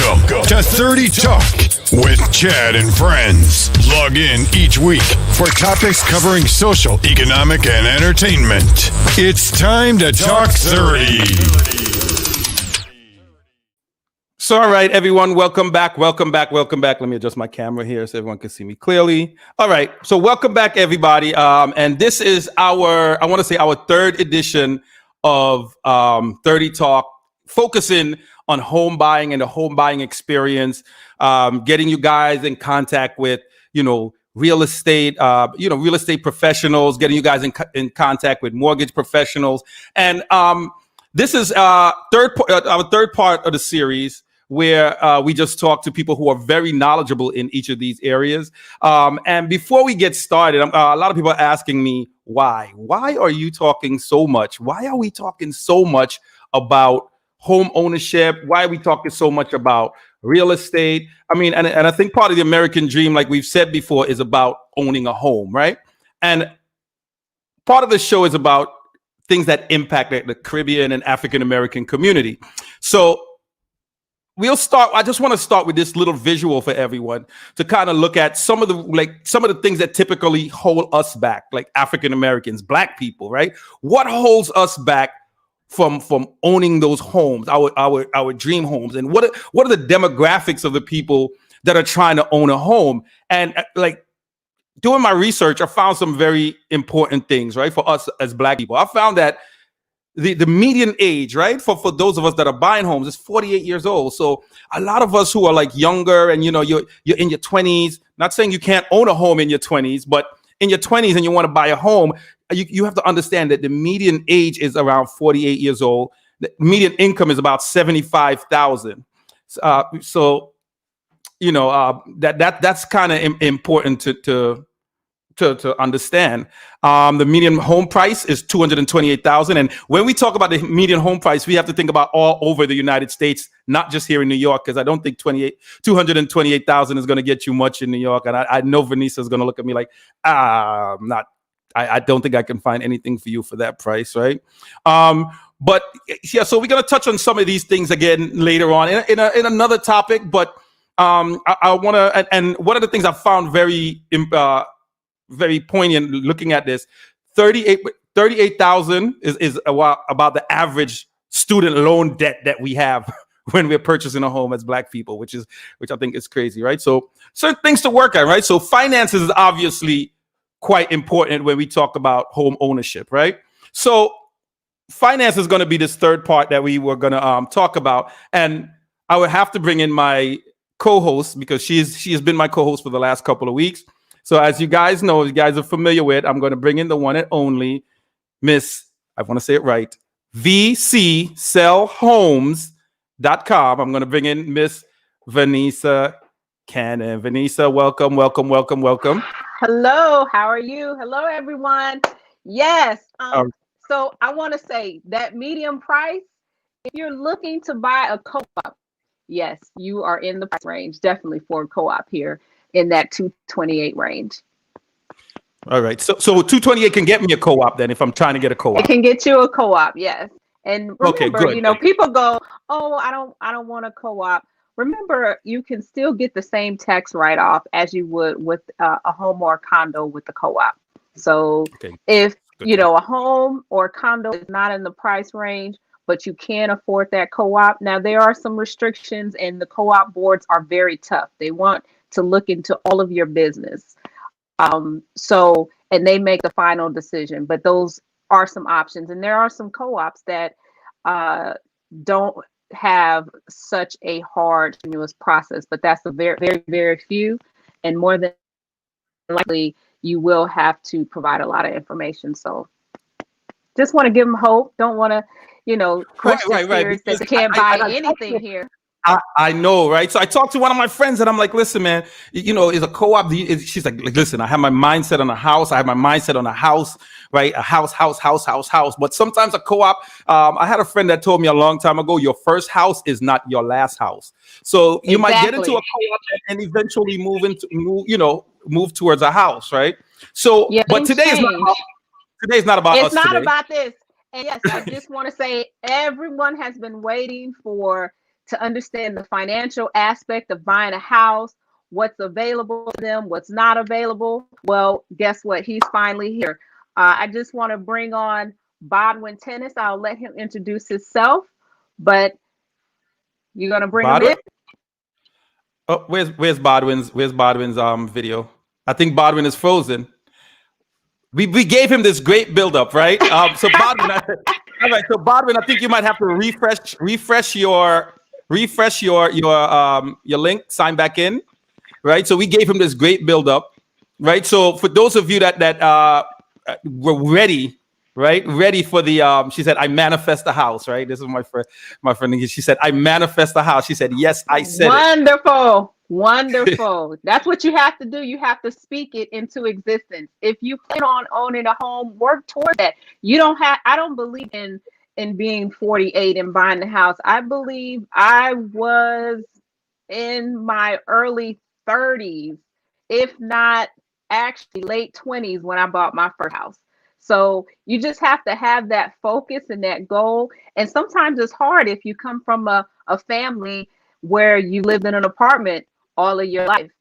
Welcome to 30 Talk with Chad and friends. Log in each week for topics covering social, economic, and entertainment. It's time to talk 30. So, all right, everyone, welcome back. Let me adjust my camera here so everyone can see me clearly. All right, so welcome back, everybody. And this is our third edition of 30 Talk, focusing on home buying and the home buying experience, getting you guys in contact with, real estate professionals, getting you guys in contact with mortgage professionals. And this is our third part of the series, where we just talk to people who are very knowledgeable in each of these areas. And before we get started, a lot of people are asking me, why? Why are you talking so much? Why are we talking so much about home ownership? Why are we talking so much about real estate? I mean, and I think part of the American dream, like we've said before, is about owning a home, right? And part of the show is about things that impact the Caribbean and African American community. So I just want to start with this little visual for everyone to kind of look at some of the things that typically hold us back, like African Americans, Black people, right? What holds us back from owning those homes, our dream homes, and what are the demographics of the people that are trying to own a home? And doing my research, I found some very important things, right, for us as Black people. I found that the median age, right, for those of us that are buying homes is 48 years old. So a lot of us who are like younger and, you're in your 20s, not saying you can't own a home in your 20s, but in your 20s and you want to buy a home, you have to understand that the median age is around 48 years old. The median income is about $75,000. That's kind of important to understand. The median home price is $228,000, and when we talk about the median home price, we have to think about all over the United States, not just here in New York, because I don't think $228,000 is going to get you much in New York. And I know Vanessa is going to look at me like, I don't think I can find anything for you for that price, right? But yeah, so we're going to touch on some of these things again later on in another topic. But I want to, and one of the things I found very poignant looking at this, 38,000 is about the average student loan debt that we have when we're purchasing a home as Black people, which I think is crazy, right? So certain things to work on, right? So finances is obviously quite important when we talk about home ownership, right? So finance is going to be this third part that we were going to talk about, and I would have to bring in my co-host because she has been my co-host for the last couple of weeks. So as you guys know, you guys are familiar with, I'm going to bring in the one and only Miss, I want to say it right, VCSellHomes.com. I'm going to bring in Miss Vanessa Cannon. Vanessa, welcome. Hello, how are you? Hello, everyone. Yes. So I want to say that medium price, if you're looking to buy a co-op, yes, you are in the price range, definitely for a co-op here in that 228 range. All right. So 228 can get me a co-op then if I'm trying to get a co-op. It can get you a co-op, yes. And remember, okay, good. People go, "Oh, I don't want a co-op." Remember, you can still get the same tax write-off as you would with a home or a condo with the co-op. So if a home or a condo is not in the price range, but you can afford that co-op. Now, there are some restrictions, and the co-op boards are very tough. They want to look into all of your business. And they make the final decision, but those are some options. And there are some co-ops that don't have such a hard, strenuous process, but that's a very, very, very few. And more than likely, you will have to provide a lot of information. So just want to give them hope. Don't want to, crush their spirits that they can't buy anything here. I know, right? So I talked to one of my friends and I'm like, listen, man, is a co-op, she's like, listen, I have my mindset on a house. I have my mindset on a house, right? A house. But sometimes a co-op, I had a friend that told me a long time ago, your first house is not your last house. So you might get into a co-op and eventually move towards a house, right? So, yeah, but today's not about us. It's not about this. And yes, I just want to say everyone has been waiting to understand the financial aspect of buying a house, what's available to them, what's not available. Well, guess what? He's finally here. I just want to bring on Bodwin Tennis. I'll let him introduce himself, but you're gonna bring him in. Oh, where's Bodwin's video? I think Bodwin is frozen. We gave him this great build-up, right? So Bodwin, all right. So Bodwin, I think you might have to refresh your link, sign back in, right? So we gave him this great build-up, right? So for those of you that were ready, right? Ready for the she said, I manifest the house, right? This is my friend. She said, I manifest the house. She said, yes, I said Wonderful. Wonderful. That's what you have to do. You have to speak it into existence. If you plan on owning a home, work toward that. I don't believe in being 48 and buying the house. I believe I was in my early 30s, if not actually late 20s when I bought my first house. So you just have to have that focus and that goal. And sometimes it's hard if you come from a family where you lived in an apartment all of your life.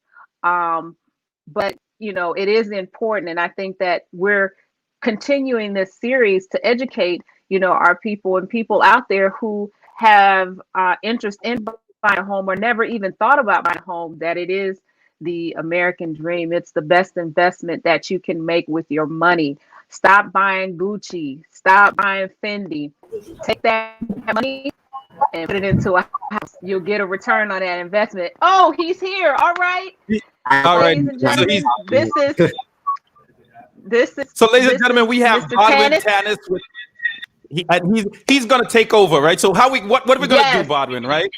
But, it is important. And I think that we're continuing this series to educate, our people and people out there who have interest in buying a home or never even thought about buying a home, that it is the American dream. It's the best investment that you can make with your money. Stop buying Gucci. Stop buying Fendi. Take that money and put it into a house. You'll get a return on that investment. Oh, he's here. All right. All right. Ladies and gentlemen, this is. So, ladies and gentlemen, we have Bodwin Tennis. He's going to take over, right? So, what are we going to do, Bodwin? Right?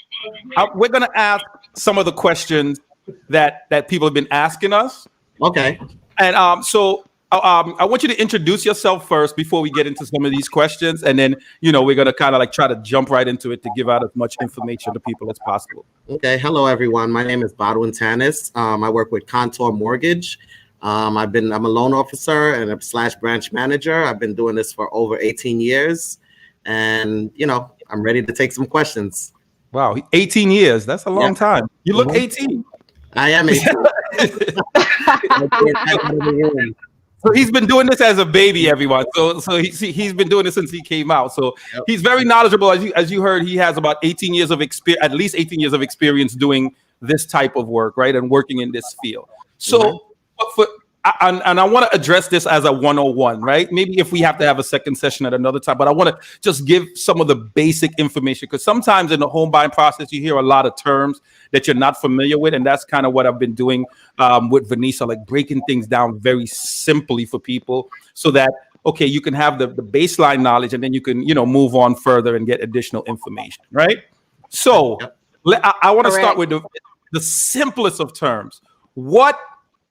We're going to ask some of the questions that people have been asking us. Okay. And so I want you to introduce yourself first before we get into some of these questions, and then we're gonna kind of like try to jump right into it to give out as much information to people as possible. Okay. Hello, everyone. My name is Bodwin Tennis. I work with Contour Mortgage. I'm a loan officer and a / branch manager. I've been doing this for over 18 years, and I'm ready to take some questions. Wow, 18 years. That's a long time. You look 18. I am 18. So he's been doing this as a baby, everyone. So he's been doing this since he came out. So he's very knowledgeable. As you heard, he has about 18 years of experience, at least 18 years of experience doing this type of work, right? And working in this field. So and I want to address this as a 101, right? Maybe if we have to have a second session at another time, but I want to just give some of the basic information, because sometimes in the home buying process, you hear a lot of terms that you're not familiar with. And that's kind of what I've been doing with Vanessa, like breaking things down very simply for people so that, okay, you can have the baseline knowledge and then you can, move on further and get additional information, right? So I want to start with the simplest of terms. What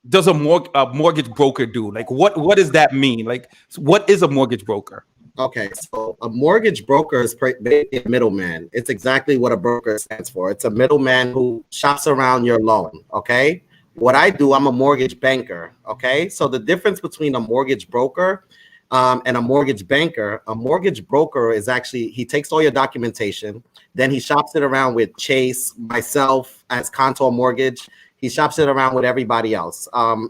does a mortgage broker do? Like, what does that mean? Like, what is a mortgage broker? Okay, so a mortgage broker is basically a middleman. It's exactly what a broker stands for. It's a middleman who shops around your loan, okay? What I do, I'm a mortgage banker, okay? So the difference between a mortgage broker and a mortgage banker, a mortgage broker is actually, he takes all your documentation, then he shops it around with Chase, myself as Contour Mortgage. He shops it around with everybody else.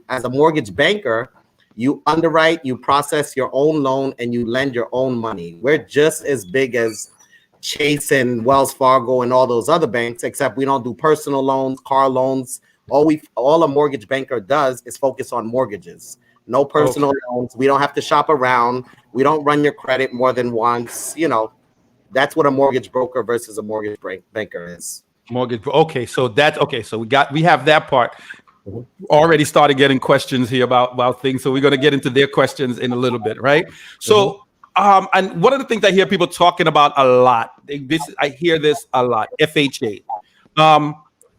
As a mortgage banker, you underwrite, you process your own loan, and you lend your own money. We're just as big as Chase and Wells Fargo and all those other banks, except we don't do personal loans, car loans. All a mortgage banker does is focus on mortgages. No personal loans. We don't have to shop around. We don't run your credit more than once. That's what a mortgage broker versus a mortgage banker is. Mortgage. Okay, so that's okay. So we have that part. Already started getting questions here about things. So we're going to get into their questions in a little bit, right? So, and one of the things I hear people talking about a lot, I hear this a lot, FHA.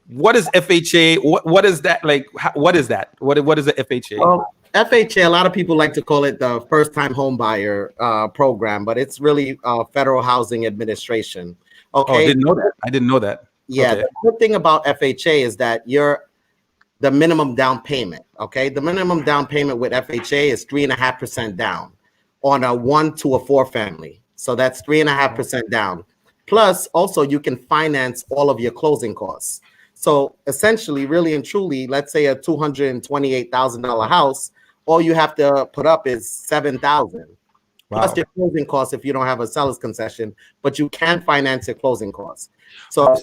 What is FHA? What is that like? What is that? What is the FHA? Well, FHA, a lot of people like to call it the first-time home buyer program, but it's really Federal Housing Administration. Okay. Oh, I didn't know that. Yeah, okay. The good thing about FHA is that you're the minimum down payment. Okay, the minimum down payment with FHA is 3.5% down on a 1 to a 4 family. So that's 3.5% down. Plus, also you can finance all of your closing costs. So essentially, really and truly, let's say a $228,000 house, all you have to put up is $7,000 plus your closing costs if you don't have a seller's concession, but you can finance your closing costs. So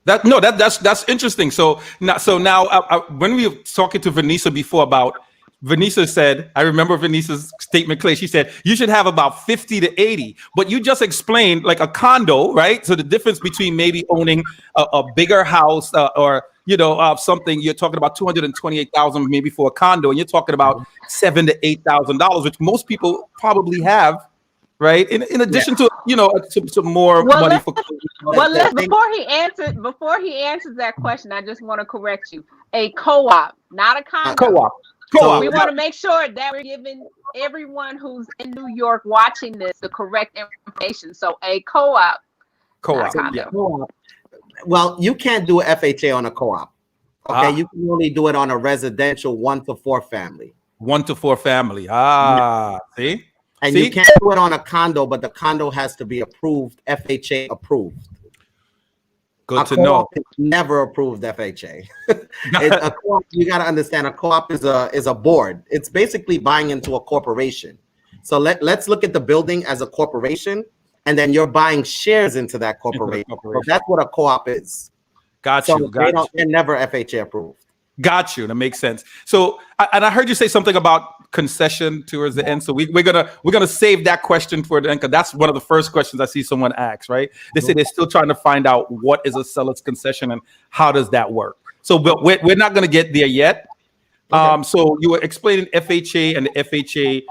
that's interesting. So now when we were talking to Vanessa before about, Vanessa said, I remember Vanessa's statement, Clay. She said, you should have about 50 to 80, but you just explained like a condo, right? So the difference between maybe owning a bigger house or, something, you're talking about 228,000 maybe for a condo, and you're talking about $7,000 to $8,000, which most people probably have, right? In addition to, some more money for. Before he answers that question, I just want to correct you. A co-op, not a condo. Co-op. So we want to make sure that we're giving everyone who's in New York watching this the correct information. So a co-op. Yeah. Well, you can't do an FHA on a co-op. Okay, you can only do it on a residential 1 to 4 family. 1 to 4 family. See? And you can't do it on a condo, but the condo has to be approved, FHA approved. Good to know. Never approved FHA. A co-op, you got to understand, a co-op is a board. It's basically buying into a corporation. So let's look at the building as a corporation, and then you're buying shares into that corporation. So that's what a co-op is. Got you. They're never FHA approved. Got you. That makes sense. So, and I heard you say something about concession towards the end. So we're gonna save that question for the end, because that's one of the first questions I see someone ask. Right? They say they're still trying to find out what is a seller's concession and how does that work. So, but we're not gonna get there yet. Okay. So you were explaining FHA and the FHA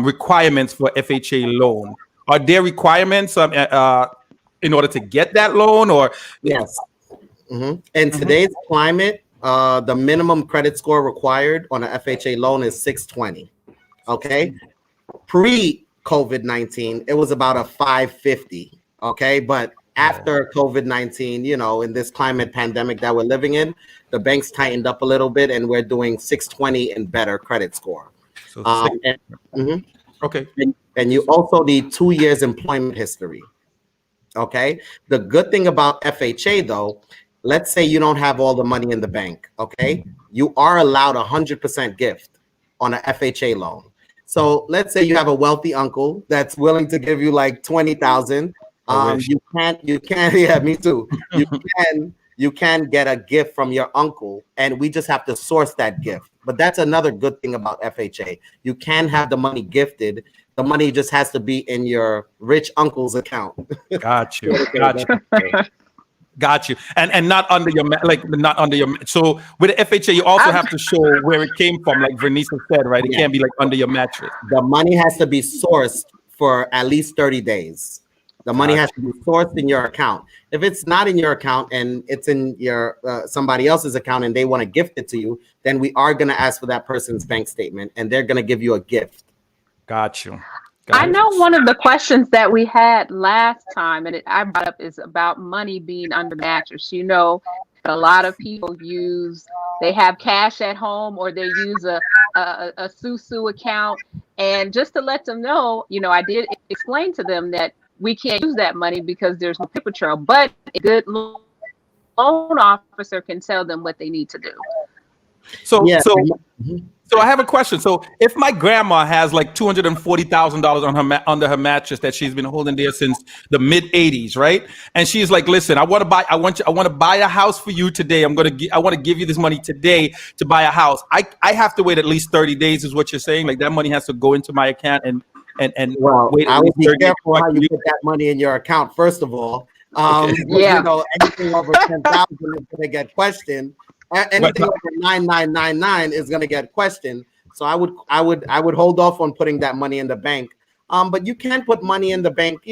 requirements for FHA loan. Are there requirements in order to get that loan, or yes? In today's climate, the minimum credit score required on an FHA loan is 620. Okay, pre-COVID-19, it was about a 550. Okay, but after COVID-19, in this climate pandemic that we're living in, the banks tightened up a little bit, and we're doing 620 and better credit score. So okay. And you also need 2 years employment history. Okay. The good thing about FHA, though, let's say you don't have all the money in the bank. Okay. You are allowed 100% gift on an FHA loan. So let's say you have a wealthy uncle that's willing to give you like 20,000. You can't. Yeah, me too. You can get a gift from your uncle, and we just have to source that gift. But that's another good thing about FHA. You can have the money gifted. The money just has to be in your rich uncle's account. Got you. Got you. And not under your not under your. So with the FHA, you also have to show where it came from, like Vanessa said, right? It can't be like under your mattress. The money has to be sourced for at least 30 days. The money has to be sourced in your account. If it's not in your account and it's in your somebody else's account and they want to gift it to you, then we are going to ask for that person's bank statement, and they're going to give you a gift. Got you. I know one of the questions that we had last time, and I brought up, is about money being under mattress. A lot of people they have cash at home, or they use a Susu account. And just to let them know, I did explain to them that we can't use that money because there's no paper trail, but a good loan officer can tell them what they need to do. So I have a question. So if my grandma has like $240,000 under her mattress that she's been holding there since the mid '80s, right? And she's like, "Listen, I want to buy a house for you today. I want to give you this money today to buy a house. I have to wait at least 30 days, is what you're saying? Like that money has to go into my account and wait. I would be careful how you put that money in your account. First of all, anything over 10,000 is going to get questioned. Anything over 9999 is going to get questioned. So I would hold off on putting that money in the bank. But you can put money in the bank,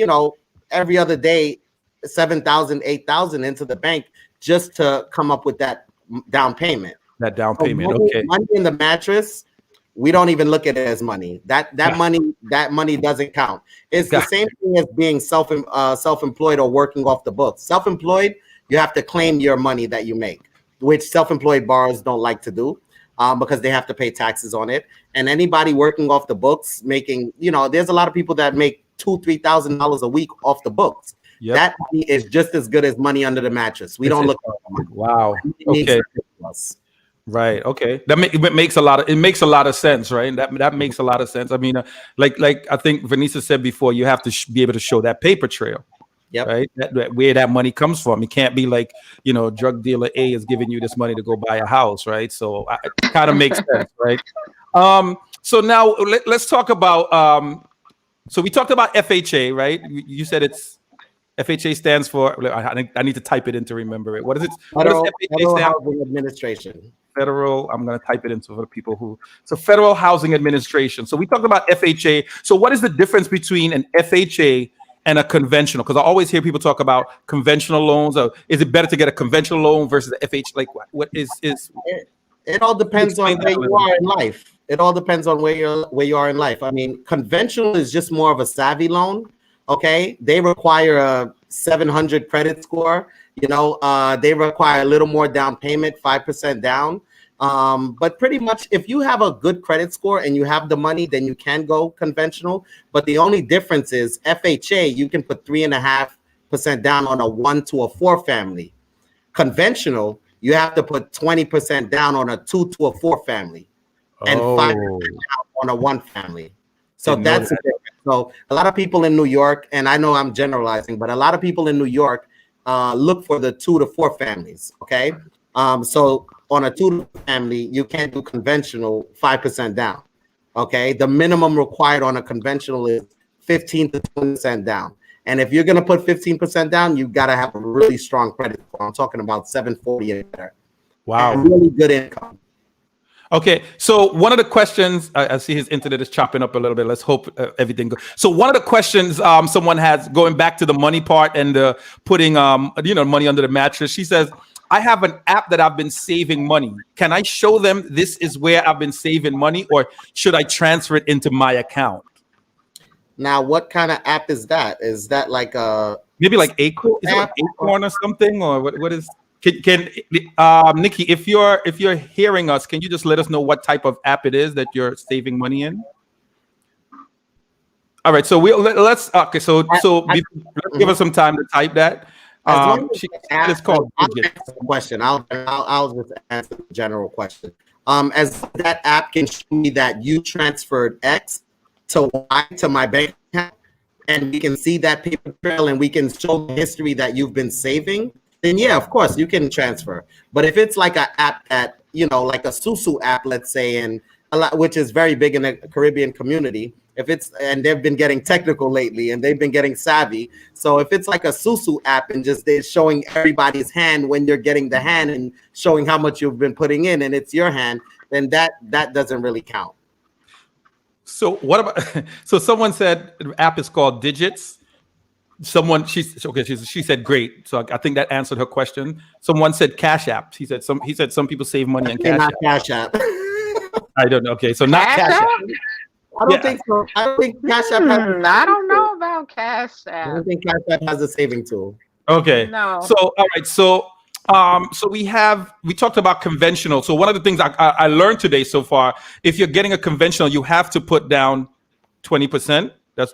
every other day, 7,000, 8,000 into the bank just to come up with that down payment. That down payment. Okay. Money in the mattress, we don't even look at it as money. That money doesn't count. It's the same thing as being self-employed or working off the books. Self-employed, you have to claim your money that you make, which self-employed borrowers don't like to do because they have to pay taxes on it. And anybody working off the books making, there's a lot of people that make $2,000-$3,000 a week off the books. Yep. That money is just as good as money under the mattress. We don't look at that money. Wow. It needs Okay. to be us. Right. Okay. It makes a lot of sense, right? That makes a lot of sense. I mean, like I think Vanessa said before, you have to be able to show that paper trail. Yep. Right. That where that money comes from. It can't be like, drug dealer A is giving you this money to go buy a house, right? So it kind of makes sense, right? So now let's talk about. So we talked about FHA, right? You said it's FHA stands for. I need to type it in to remember it. What is it? Federal FHA stand for? Housing Administration. Federal. I'm going to type it into for the people who. So Federal Housing Administration. So we talked about FHA. So what is the difference between an FHA and a conventional? Because I always hear people talk about conventional loans. Or is it better to get a conventional loan versus the FHA? Like, what is? It all depends on where you are in life. It all depends on where you are in life. I mean, conventional is just more of a savvy loan. Okay, they require a 700 credit score. They require a little more down payment, 5% down. But pretty much, if you have a good credit score and you have the money, then you can go conventional. But the only difference is FHA, you can put 3.5% down on a 1 to a 4 family. Conventional, you have to put 20% down on a 2 to a 4 family, and 5% down on a 1 family. So that's the difference. So a lot of people in New York, and I know I'm generalizing, but a lot of people in New York look for the 2 to 4 families. Okay, so on a 2 to 4 family, you can't do conventional 5% down. Okay, the minimum required on a conventional is 15 to 20% down. And if you're going to put 15% down, you've got to have a really strong credit score. I'm talking about 740 and better. Wow. And really good income. Okay. So one of the questions, I see his internet is chopping up a little bit. Let's hope everything goes. So one of the questions someone has, going back to the money part and putting, money under the mattress. She says, I have an app that I've been saving money. Can I show them this is where I've been saving money, or should I transfer it into my account? Now, what kind of app is that? Is that like a maybe like Acorn? Is it like Acorn or something? Or what is? Can Nikki, if you're hearing us, can you just let us know what type of app it is that you're saving money in? All right, so let's give us some time to type that. It's called. I'll answer the question. I'll just answer the general question. As that app can show me that you transferred X to Y to my bank account, and we can see that paper trail, and we can show the history that you've been saving, then yeah, of course you can transfer. But if it's like an app that, like a Susu app, let's say, and which is very big in the Caribbean community, and they've been getting technical lately and they've been getting savvy. So if it's like a Susu app and just they're showing everybody's hand when you're getting the hand and showing how much you've been putting in, and it's your hand, then that doesn't really count. So what about? So someone said the app is called Digits. She said great. So I think that answered her question. Someone said Cash App. He said some people save money on Cash App. Cash App. I don't know. Okay, so not Cash App. I don't think so. I don't think Cash App. I don't know about Cash App. I don't think Cash App has a saving tool. Okay. No. So all right. So we talked about conventional. So one of the things I learned today so far, if you're getting a conventional, you have to put down 20%. That's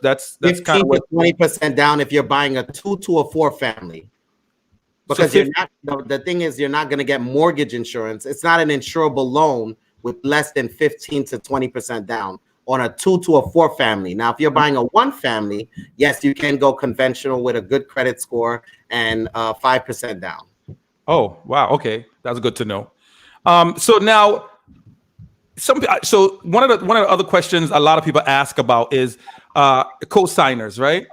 kind of what 20% down if you're buying a 2 to a 4 family. Because the thing is, you're not going to get mortgage insurance. It's not an insurable loan with less than 15 to 20% down on a 2 to a 4 family. Now, if you're buying a 1 family, yes, you can go conventional with a good credit score and 5% down. Oh, wow. Okay. That's good to know. So now one of the other questions a lot of people ask about is co-signers, right?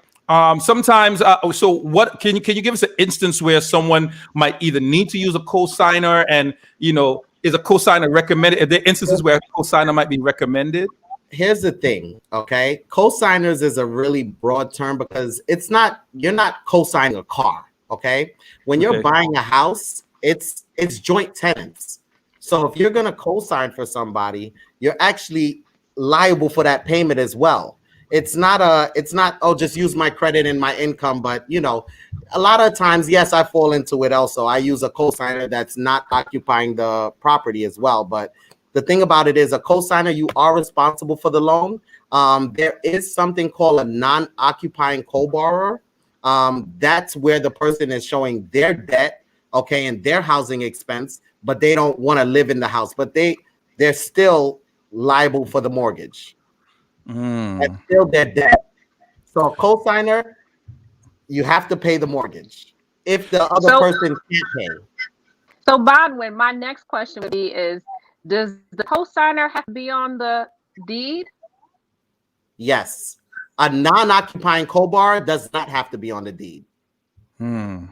Sometimes, so what can you give us an instance where someone might either need to use a co-signer, and is a co-signer recommended? Are there instances where a co-signer might be recommended? Here's the thing, okay? Co-signers is a really broad term because you're not co-signing a car, okay? When you're buying a house, it's joint tenants. So if you're gonna co-sign for somebody, you're actually liable for that payment as well. It's not just use my credit and my income, but a lot of times, yes, I fall into it also. I use a co-signer that's not occupying the property as well. But the thing about it is, a co-signer, you are responsible for the loan. There is something called a non-occupying co-borrower, that's where the person is showing their debt, okay, and their housing expense, but they don't want to live in the house, but they're still liable for the mortgage. That's still their debt. So a co-signer, you have to pay the mortgage if the other person can't pay. So Bodwin, my next question would be does the co-signer have to be on the deed? Yes. A non-occupying co-borrower does not have to be on the deed. A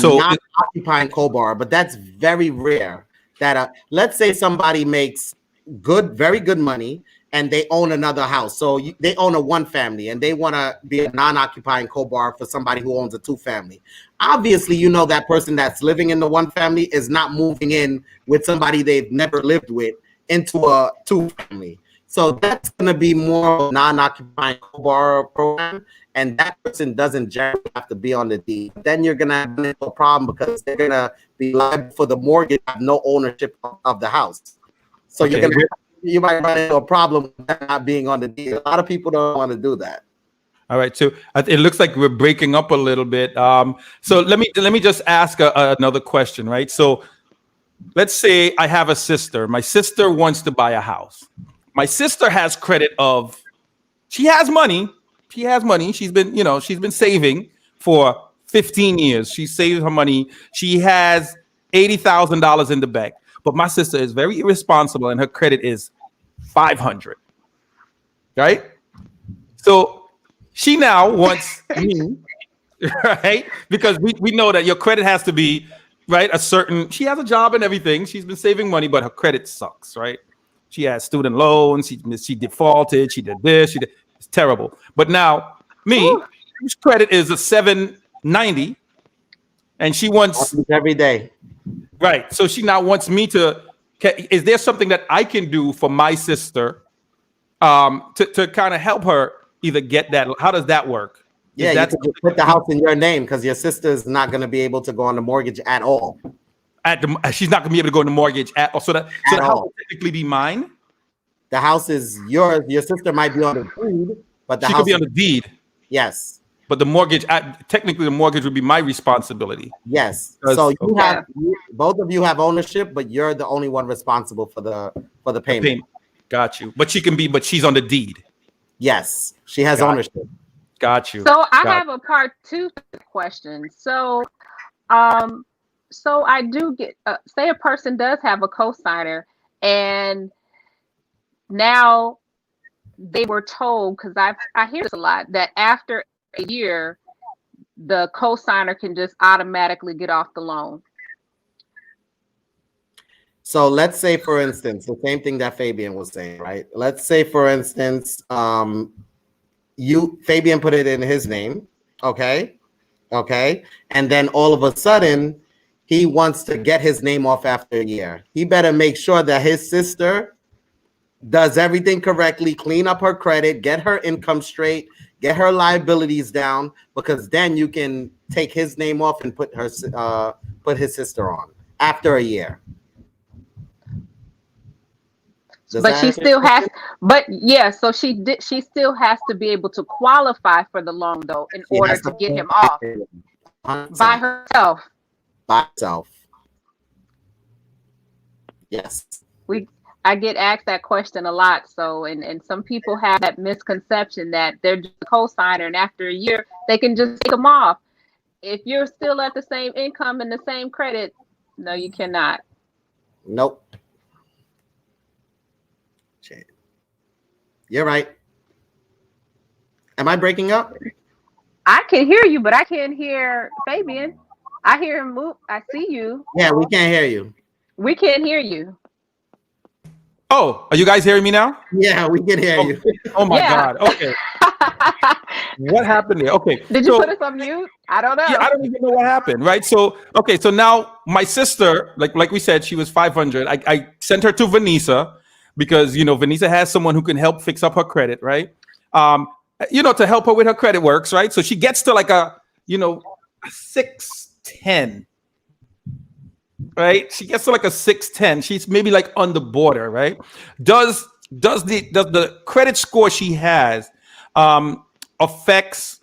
non-occupying co-borrower, but that's very rare. That let's say somebody makes very good money and they own another house. So they own a one family and they want to be a non-occupying co-borrower for somebody who owns a two family. Obviously, that person that's living in the one family is not moving in with somebody they've never lived with into a two family. So that's going to be more of a non-occupying co-borrower program, and that person doesn't generally have to be on the deed. Then you're going to have a problem because they're going to be liable for the mortgage, have no ownership of the house. So you might run into a problem with that not being on the deed. A lot of people don't want to do that. All right, so it looks like we're breaking up a little bit. So let me just ask another question, right? So let's say I have a sister. My sister wants to buy a house. My sister has credit she has money. She's been saving for 15 years. She saved her money. She has $80,000 in the bank. But my sister is very irresponsible and her credit is 500. Right? So she now wants me, right? Because we know that your credit has to be, right, she has a job and everything. She's been saving money, but her credit sucks, right? She has student loans. She defaulted. She did this. It's terrible. But now whose credit is a 790, and she wants every day. Right. So she now wants me to. Is there something that I can do for my sister, to kind of help her either get that? How does that work? Yeah, you can put the house in your name because your sister is not going to be able to go on the mortgage at all. She's not going to be able to go on the mortgage at all. So the house will technically be mine. The house is yours. Your sister might be on the deed, but she could be on the deed. Yes, but the mortgage, technically, the mortgage would be my responsibility. Yes. So both of you have ownership, but you're the only one responsible for the payment. Got you. But she's on the deed. Yes, she has ownership. Got you. So I have a part 2 question. So, so I do get, say a person does have a co-signer, and now they were told, because I hear this a lot, that after a year, the co-signer can just automatically get off the loan. So let's say, for instance, the same thing that Fabian was saying, right? Let's say, for instance, Fabian put it in his name, okay, and then all of a sudden he wants to get his name off after a year. He better make sure that his sister does everything correctly, clean up her credit, get her income straight, get her liabilities down, because then you can take his name off and put his sister on after a year. But she still has, so she still has to be able to qualify for the loan though, in order to get him off 100%. By herself. By herself. Yes. I get asked that question a lot. So, and some people have that misconception that they're just a co-signer and after a year they can just take them off. If you're still at the same income and the same credit, no, you cannot. Nope. You're right. Am I breaking up? I can hear you, but I can't hear Fabian. I hear him move. I see you. Yeah, we can't hear you. We can't hear you. Oh, are you guys hearing me now? Yeah, we can hear you. Oh my God. Okay. What happened there? Okay. Did you put us on mute? I don't know. Yeah, I don't even know what happened. Right. So, okay. So now my sister, like we said, she was 500. I sent her to Vanessa because, Vanessa has someone who can help fix up her credit. Right. To help her with her credit works. Right. So she gets to like a 610. Right. She gets to like a 610. She's maybe like on the border. Right. Does the credit score she has affects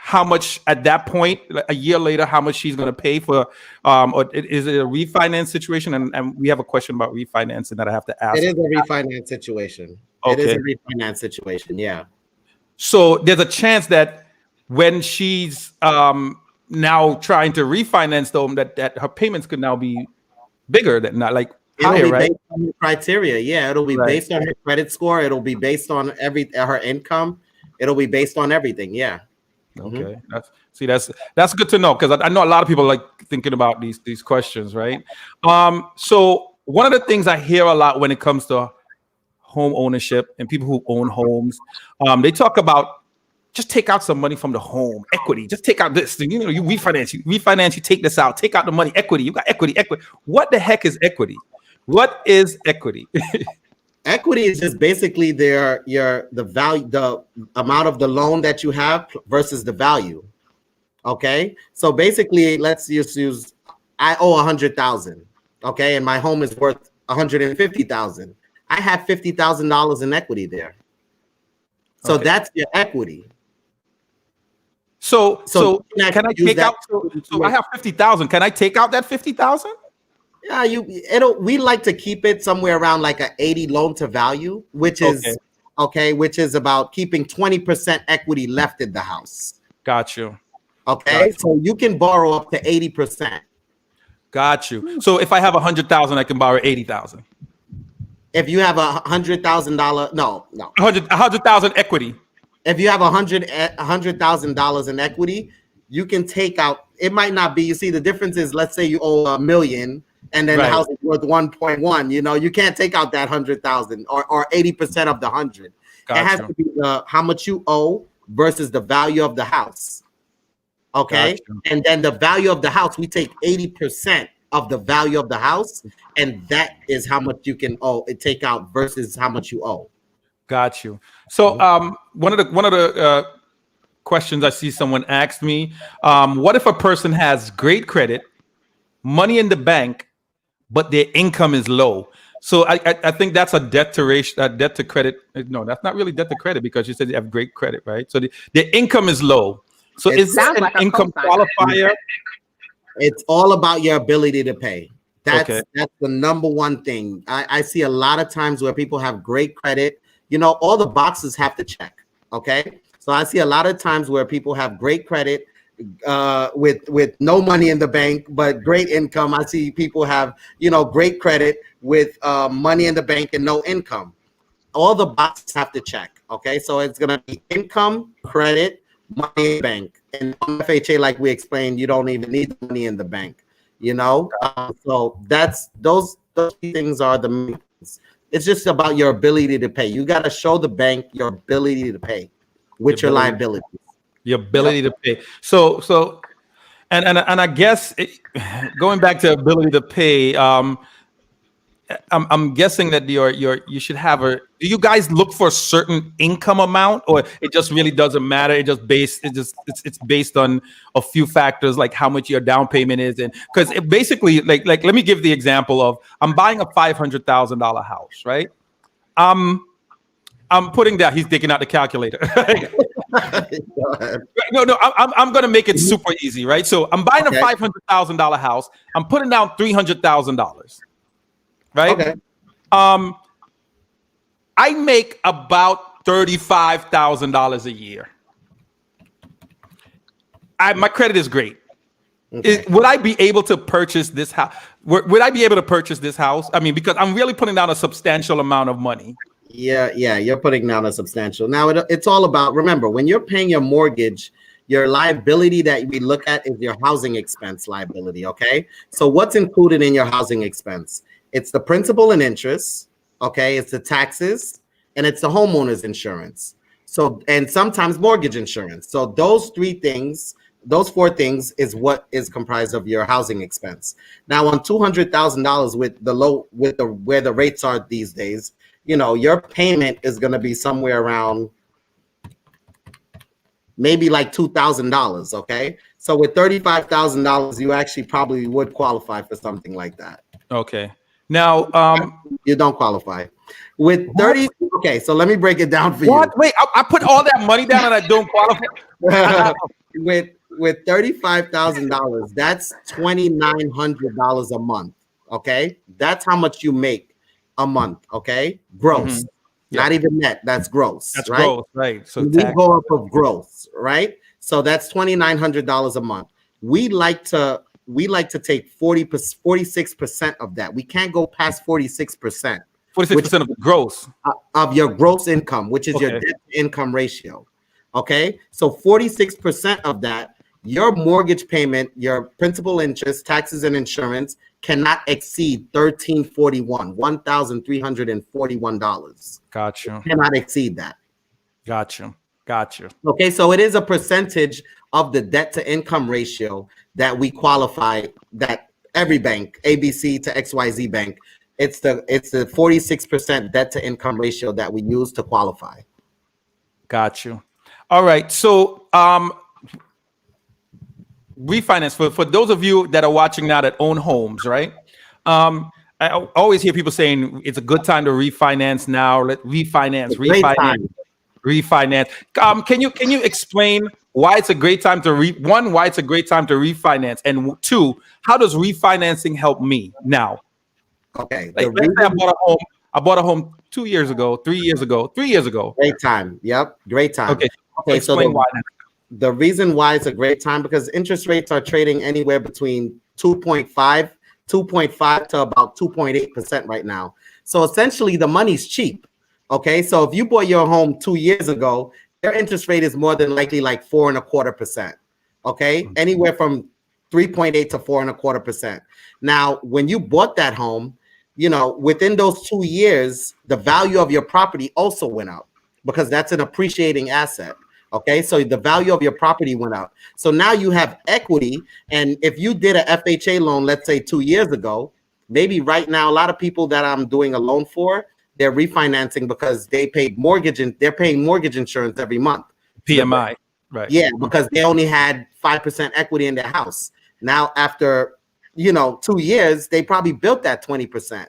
how much at that point, like a year later, how much she's going to pay for, or is it a refinance situation? And we have a question about refinancing that I have to ask. It is a refinance situation. Okay. It is a refinance situation. Yeah. So there's a chance that when she's now trying to refinance the home, that her payments could now be bigger than not like higher, right? Based on her criteria. Yeah, it'll be based on her credit score. It'll be based on her income. It'll be based on everything. Yeah. Okay. That's good to know, because I know a lot of people like thinking about these questions, right? So one of the things I hear a lot when it comes to home ownership and people who own homes, they talk about just take out some money from the home equity. Just take out this. You know, you refinance. You take this out. Take out the money. Equity. You got equity. What the heck is equity? What is equity? Equity is just basically the value, the amount of the loan that you have versus the value. Okay, so basically, let's just use I owe 100,000. Okay, and my home is worth 150,000. I have $50,000 in equity there. So that's your equity. So can I take out? So I have 50,000. Can I take out that 50,000? Yeah, we like to keep it somewhere around like a 80 loan to value, which is which is about keeping 20% equity left in the house. Got you. Okay, so you can borrow up to 80%. Got you. So if I have 100,000, I can borrow 80,000. If you have $100,000, no, 100,000 equity. If you have $100,000 in equity, you can take out. It might not be. You see, the difference is, let's say you owe $1 million, and then the house is worth 1.1. You know, you can't take out that 100,000 or 80% of the 100. Gotcha. It has to be how much you owe versus the value of the house. Okay, gotcha. And then the value of the house, we take 80% of the value of the house, and that is how much you can take out versus how much you owe. Got you. So one of the questions I see someone asked me, what if a person has great credit, money in the bank, but their income is low? So I think that's a debt to credit. No, that's not really debt to credit, because you said you have great credit, right? So their income is low. So is that an income qualifier? It's all about your ability to pay. That's the number one thing. I see a lot of times where people have great credit. You know, all the boxes have to check. Okay, so I see a lot of times where people have great credit with no money in the bank, but great income. I see people have, great credit with money in the bank and no income. All the boxes have to check. Okay, so it's gonna be income, credit, money in the bank. And on FHA, like we explained, you don't even need money in the bank. So that's those things are the main things. It's just about your ability to pay. You got to show the bank your ability to pay with your liabilities. Your ability to pay. So, and I guess going back to ability to pay, I'm guessing that you should have do you guys look for a certain income amount, or it just really doesn't matter? It's based on a few factors, like how much your down payment is, and because it basically like let me give the example of I'm buying a $500,000 house, right? I'm putting that, he's digging out the calculator. No, I'm gonna make it super easy, right? So I'm buying a $500,000 house. I'm putting down $300,000. Right. Okay. I make about $35,000 a year. My credit is great. Okay. Would I be able to purchase this house? Would I be able to purchase this house? I mean, because I'm really putting down a substantial amount of money. Yeah, you're putting down a substantial. Now it's all about, remember, when you're paying your mortgage, your liability that we look at is your housing expense liability. Okay. So what's included in your housing expense? It's the principal and interest, okay? It's the taxes, and it's the homeowner's insurance. So, and sometimes mortgage insurance. So those those four things is what is comprised of your housing expense. Now on $200,000 with where the rates are these days, your payment is going to be somewhere around maybe like $2,000, okay? So with $35,000, you actually probably would qualify for something like that. Okay. Now, you don't qualify with 30. Okay, so let me break it down for you. Wait, I put all that money down and I don't qualify. with $35,000, that's $2,900 a month. Okay, that's how much you make a month. Okay, gross, not even net. That's gross. That's right? gross, right? So we go up of gross, right? So that's $2,900 a month. We like to take 46% of that. We can't go past 46%. 46% of the gross of your gross income, which is your debt to income ratio. Okay, so 46% of that, your mortgage payment, your principal, interest, taxes, and insurance cannot exceed $1,341. Gotcha. Cannot exceed that. Gotcha. Okay, so it is a percentage of the debt to income ratio that we qualify, that every bank, ABC to XYZ bank, it's the 46% debt to income ratio that we use to qualify. Got you. All right. So refinance, for those of you that are watching now that own homes, right? I always hear people saying it's a good time to refinance now. Let refinance. Can you explain why it's a great time to why it's a great time to refinance, and two, how does refinancing help me now? Okay. Like, let's say I bought a home 2 years ago, 3 years ago. Great time. Yep. Great time. Okay. So the reason why it's a great time, because interest rates are trading anywhere between 2.5 to about 2.8% right now. So essentially the money's cheap. Okay. So if you bought your home 2 years ago, their interest rate is more than likely like 4.25%. Okay. Anywhere from 3.8 to 4.25%. Now, when you bought that home, within those 2 years, the value of your property also went up, because that's an appreciating asset. Okay, so the value of your property went up. So now you have equity. And if you did a FHA loan, let's say 2 years ago, maybe right now, a lot of people that I'm doing a loan for, they're refinancing because they paid mortgage and they're paying mortgage insurance every month. PMI, right? Yeah, because they only had 5% equity in their house. Now, after 2 years, they probably built that 20%.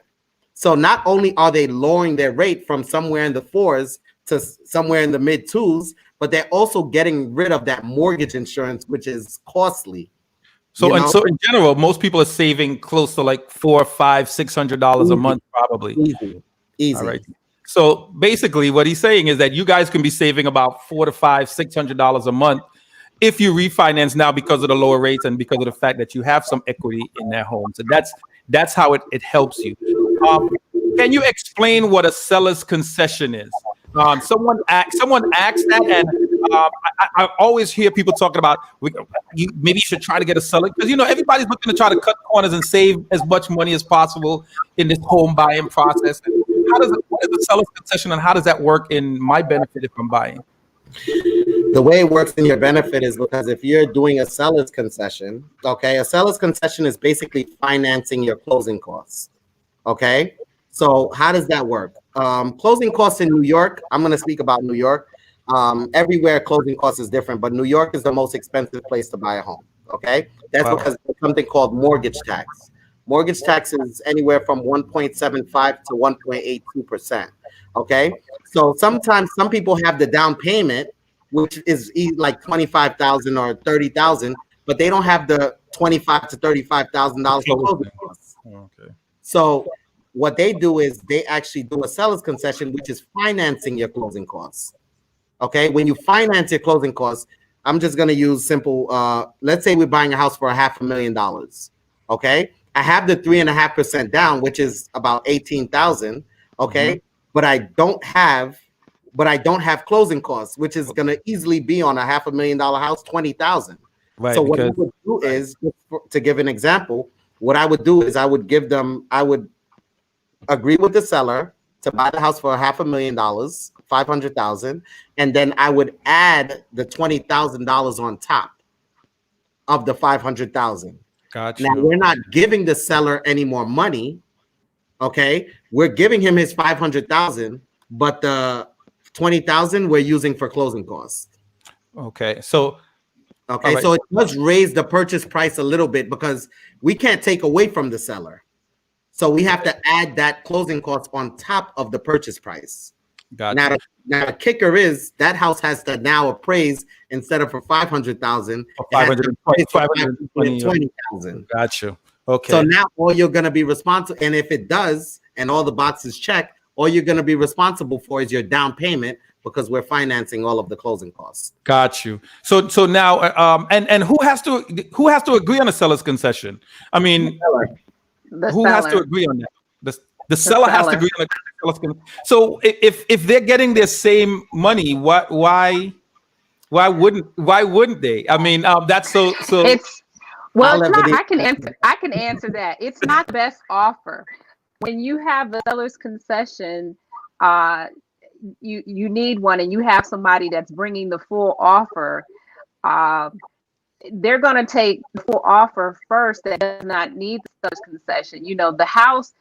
So not only are they lowering their rate from somewhere in the 4s to somewhere in the mid 2s, but they're also getting rid of that mortgage insurance, which is costly. So in general, most people are saving close to like $400, $500, $600 a month, probably. Easy. All right. So basically, what he's saying is that you guys can be saving about $400 to $600 a month if you refinance now, because of the lower rates and because of the fact that you have some equity in their home. So that's how it helps you. Can you explain what a seller's concession is? Someone asked that, and I always hear people talking about maybe you should try to get a seller, because everybody's looking to try to cut corners and save as much money as possible in this home buying process. What is a seller's concession, and how does that work in my benefit if I'm buying? The way it works in your benefit is because if you're doing a seller's concession, okay, a seller's concession is basically financing your closing costs. Okay, so how does that work? Closing costs in New York, I'm going to speak about New York. Everywhere closing costs is different, but New York is the most expensive place to buy a home. Okay, that's because there's something called mortgage tax. Mortgage tax is anywhere from 1.75 to 1.82%. Okay, so sometimes some people have the down payment, which is like $25,000 or $30,000, but they don't have the $25,000 to $35,000 for closing costs. Okay. So what they do is they actually do a seller's concession, which is financing your closing costs. Okay, when you finance your closing costs, I'm just going to use simple. Let's say we're buying a house for $500,000. Okay, I have the 3.5% down, which is about $18,000. Okay, but I don't have closing costs, which is going to easily be on a $500,000 house, $20,000. Right. So what I would do is, to give an example, what I would do is I would agree with the seller to buy the house for $500,000, $500,000, and then I would add the $20,000 on top of the $500,000. Gotcha. Now we're not giving the seller any more money. Okay, we're giving him his $500,000, but the $20,000 we're using for closing costs. Okay, so right. So it does raise the purchase price a little bit because we can't take away from the seller. So we have to add that closing cost on top of the purchase price. Gotcha. Now the kicker is that house has to now appraise instead of for 500,000, 520,000. Gotcha. Okay. So now all you're going to be responsible, and if it does, and all the boxes check, all you're going to be responsible for is your down payment, because we're financing all of the closing costs. Got you. So now, and who has to agree on a seller's concession? I mean, who has to agree on that? The seller has to agree on the seller's concession. So if they're getting their same money, why wouldn't they? I mean, that's so. It's not. I can answer that. It's not the best offer. When you have the seller's concession, you need one, and you have somebody that's bringing the full offer. They're going to take the full offer first that does not need the seller's concession. The house,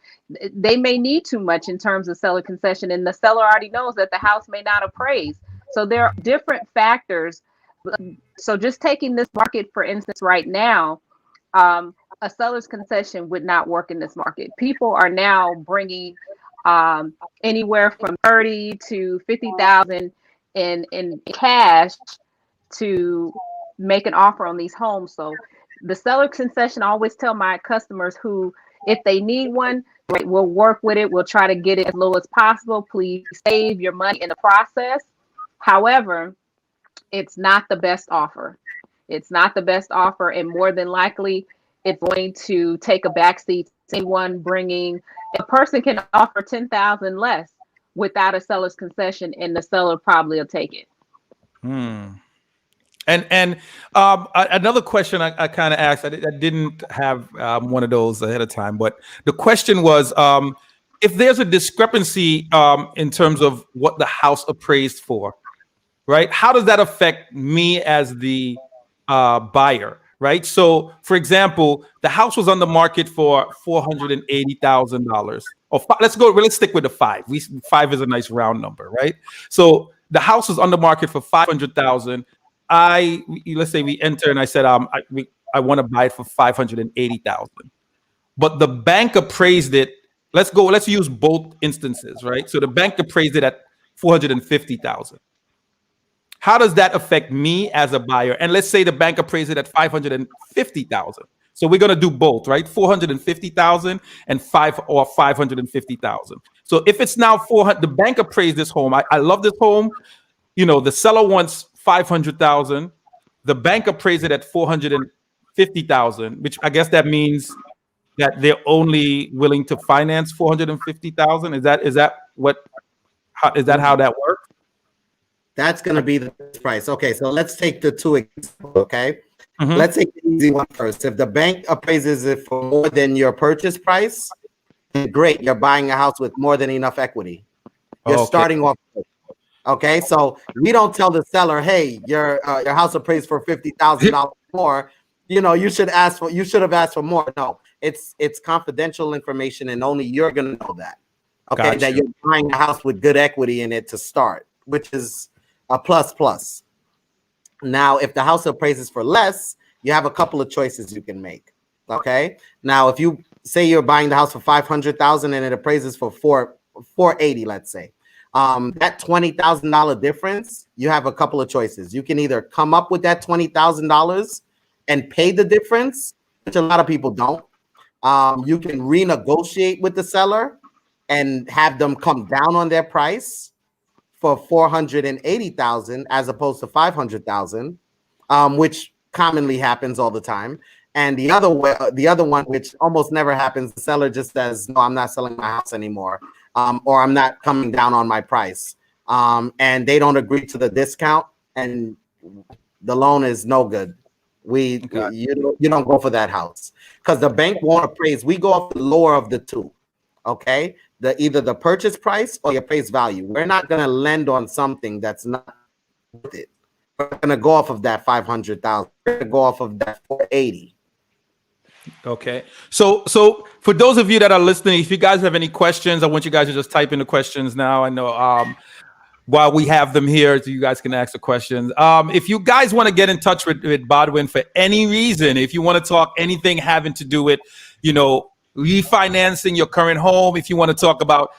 they may need too much in terms of seller concession, and the seller already knows that the house may not appraise. So there are different factors. So just taking this market, for instance, right now, a seller's concession would not work in this market. People are now bringing anywhere from 30 to 50,000 in cash to make an offer on these homes. So the seller concession, I always tell my customers who, if they need one, we'll work with it. We'll try to get it as low as possible. Please save your money in the process. However, it's not the best offer. It's not the best offer, and more than likely, it's going to take a backseat to anyone bringing. A person can offer 10,000 less without a seller's concession, and the seller probably will take it. And another question I kind of asked, I didn't have one of those ahead of time, but the question was, if there's a discrepancy in terms of what the house appraised for, right? How does that affect me as the buyer, right? So, for example, the house was on the market for $480,000. Or let's stick with the 5. 5 is a nice round number, right? So the house was on the market for $500,000. Let's say we enter, and I said I want to buy it for $580,000, but the bank appraised it. Let's use both instances, right? So the bank appraised it at $450,000. How does that affect me as a buyer? And let's say the bank appraised it at $550,000. So we're gonna do both, right? $450,000 and $550,000. So if it's now the bank appraised this home. I love this home. The seller wants $500,000. The bank appraised it at $450,000, which I guess that means that they're only willing to finance $450,000. Is that how that works? That's going to be the price. Okay, so let's take the two examples, okay? Mm-hmm. Let's take the easy one first. If the bank appraises it for more than your purchase price, great, you're buying a house with more than enough equity. You're starting off. Okay, so we don't tell the seller, hey, your house appraised for $50,000 more. You should have asked for more. No, it's confidential information, and only you're going to know that. Okay, gotcha. That you're buying a house with good equity in it to start, which is a plus. Now, if the house appraises for less, you have a couple of choices you can make. Okay, now if you say you're buying the house for $500,000 and it appraises for $480,000, let's say. That $20,000 difference, you have a couple of choices. You can either come up with that $20,000 and pay the difference, which a lot of people don't. You can renegotiate with the seller and have them come down on their price for $480,000 as opposed to $500,000, which commonly happens all the time. And the other one, which almost never happens, the seller just says, no, I'm not selling my house anymore. Or I'm not coming down on my price, and they don't agree to the discount, and the loan is no good. You don't go for that house because the bank won't appraise. We go off the lower of the two, okay? Either the purchase price or your face value. We're not going to lend on something that's not worth it. We're going to go off of that $500,000. We're going to go off of that $480,000. Okay. So for those of you that are listening, if you guys have any questions, I want you guys to just type in the questions now. I know while we have them here, so you guys can ask the questions. If you guys want to get in touch with Bodwin for any reason, if you want to talk anything having to do with, refinancing your current home, if you want to talk about,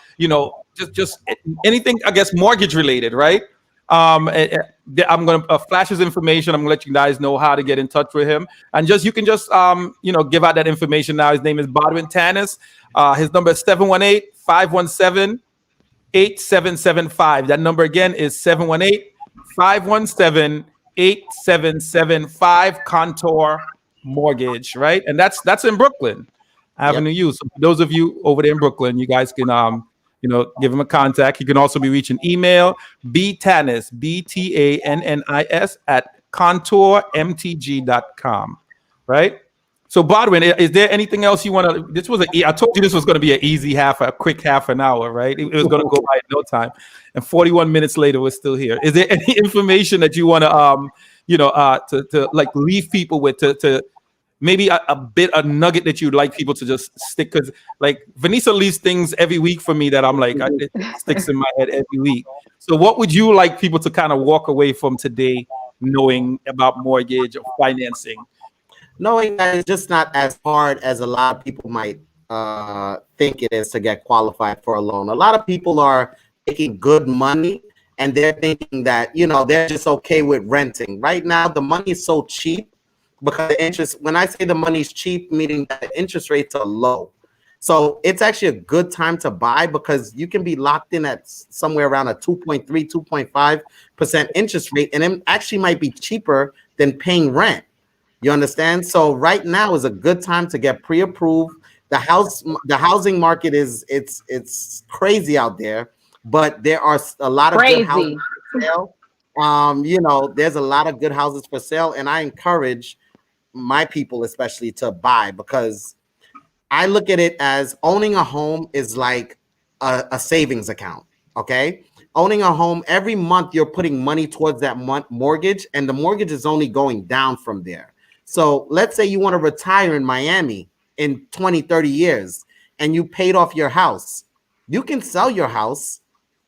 just anything, I guess, mortgage related, right? I'm going to flash his information. I'm going to let you guys know how to get in touch with him. And you can just give out that information now. His name is Bodwin Tanis. His number is 718-517-8775. That number again is 718-517-8775. Contour Mortgage, right? And that's in Brooklyn Avenue U. So for those of you over there in Brooklyn, you guys can give him a contact. He can also be reached an email, btanis, BTANNIS @contourmtg.com, right? So Bodwin, is there anything else you want to? I told you this was going to be a quick half an hour, right? It was going to go by in no time, and 41 minutes later, we're still here. Is there any information that you want to, to like leave people with, to maybe a nugget that you'd like people to just stick? Because like Vanessa leaves things every week for me that I'm like, it sticks in my head every week. So what would you like people to kind of walk away from today knowing about mortgage or financing? Knowing that it's just not as hard as a lot of people might think it is to get qualified for a loan. A lot of people are making good money and they're thinking that, they're just okay with renting. Right now, the money is so cheap. Because the interest, when I say the money's cheap, meaning that the interest rates are low. So it's actually a good time to buy because you can be locked in at somewhere around a 2.3, 2.5% interest rate. And it actually might be cheaper than paying rent. You understand? So right now is a good time to get pre-approved. The housing market it's crazy out there, but there are a lot of good houses for sale. There's a lot of good houses for sale, and I encourage my people especially to buy because I look at it as owning a home is like a savings account. Okay, owning a home, every month you're putting money towards that mortgage, and the mortgage is only going down from there. So let's say you want to retire in Miami in 20, 30 years and you paid off your house. You can sell your house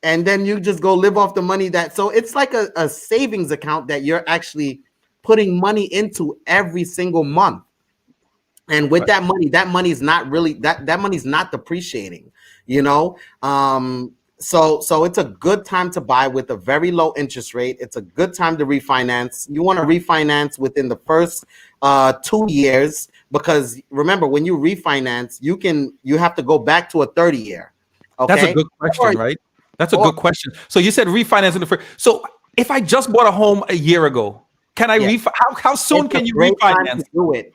and then you just go live off the money so it's like a savings account that you're actually putting money into every single month. And with that money is not really, that money's not depreciating, So it's a good time to buy with a very low interest rate. It's a good time to refinance. You want to refinance within the first 2 years because remember, when you refinance, you have to go back to a 30-year. Okay? That's a good question, right? That's a good question. So you said refinance in the first. So if I just bought a home a year ago, can I how soon can you refinance?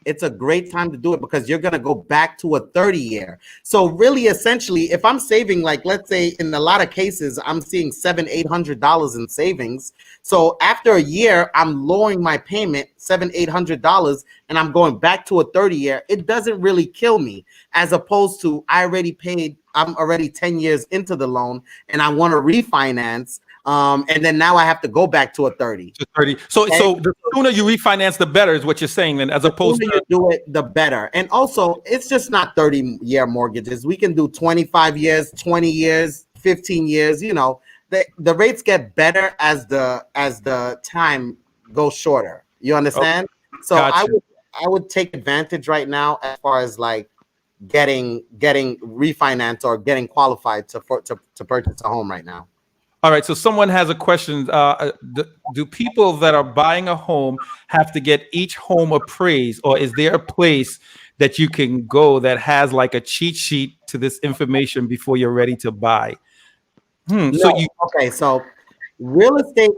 It's a great time to do it because you're going to go back to a 30-year. So really, essentially, if I'm saving, like, let's say in a lot of cases, I'm seeing $700-800 in savings. So after a year, I'm lowering my payment $700-800 and I'm going back to a 30-year. It doesn't really kill me as opposed to I'm already 10 years into the loan and I want to refinance. And then now I have to go back to a 30. So the sooner you refinance, the better is what you're saying. Then, as opposed to you do it, the better. And also, it's just not 30-year mortgages. We can do 25 years, 20 years, 15 years. The rates get better as the time goes shorter. You understand? Okay. So gotcha. I would take advantage right now as far as like getting refinanced or getting qualified to purchase a home right now. All right, so someone has a question. Do people that are buying a home have to get each home appraised, or is there a place that you can go that has like a cheat sheet to this information before you're ready to buy? So real estate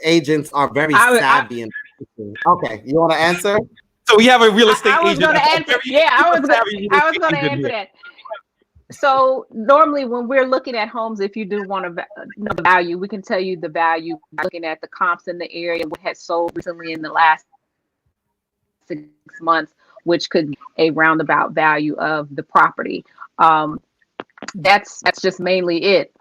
agents are very savvy. Okay, you want to answer? So we have a real estate agent. I was going to answer that. So normally when we're looking at homes, if you do want to know the value, we can tell you the value by looking at the comps in the area, what has sold recently in the last 6 months, which could be a roundabout value of the property. That's just mainly it.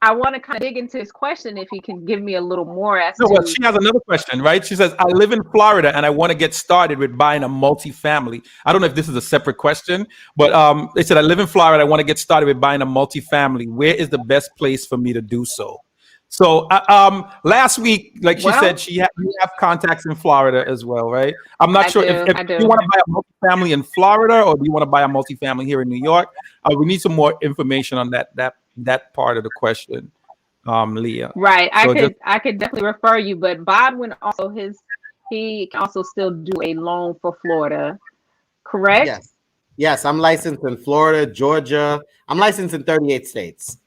I want to kind of dig into his question if he can give me a little more she has another question, right? She says, I live in Florida and I want to get started with buying a multifamily. I don't know if this is a separate question, but they said, I live in Florida. I want to get started with buying a multifamily. Where is the best place for me to do so? So last week, like she said, you have contacts in Florida as well, right? I'm not sure if you want to buy a multifamily in Florida or do you want to buy a multifamily here in New York. We need some more information on that part of the question, Leah. Right. I could definitely refer you, but Bodwin also he can also still do a loan for Florida, correct? Yes. I'm licensed in Florida, Georgia. I'm licensed in 38 states.